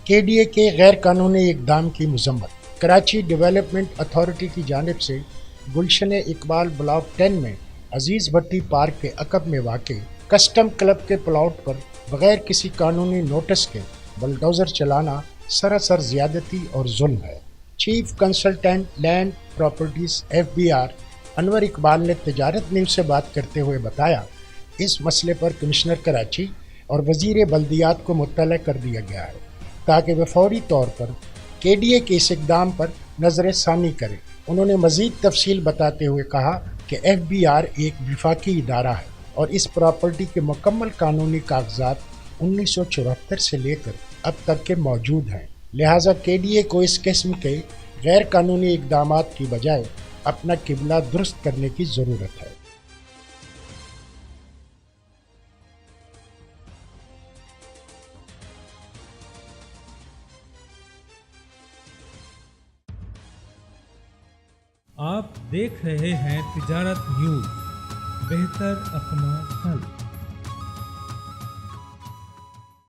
کے D A کے غیر قانونی اقدام کی مذمت۔ کراچی ڈیولپمنٹ اتھارٹی کی جانب سے گلشن اقبال بلاک 10 میں عزیز بھٹی پارک کے عقب میں واقع کسٹم کلب کے پلاٹ پر بغیر کسی قانونی نوٹس کے بلڈوزر چلانا سراسر زیادتی اور ظلم ہے۔ Chief consultant land properties F B R Anwar Iqbal نے تجارت نیوز سے بات کرتے ہوئے بتایا، اس مسئلے پر کمشنر کراچی اور وزیر بلدیات کو مطلع کر دیا گیا ہے تاکہ وہ فوری طور پر کے ڈی اے کے اس اقدام پر نظر ثانی کریں۔ انہوں نے مزید تفصیل بتاتے ہوئے کہا کہ ایف بی آر ایک وفاقی ادارہ ہے اور اس پراپرٹی کے مکمل قانونی کاغذات 1974 سے لے کر اب تک کے موجود ہیں، لہٰذا کے ڈی اے کو اس قسم کے غیر قانونی اقدامات کی بجائے اپنا قبلہ درست کرنے کی ضرورت ہے۔ آپ دیکھ رہے ہیں تجارت نیوز، بہتر اپنا کل۔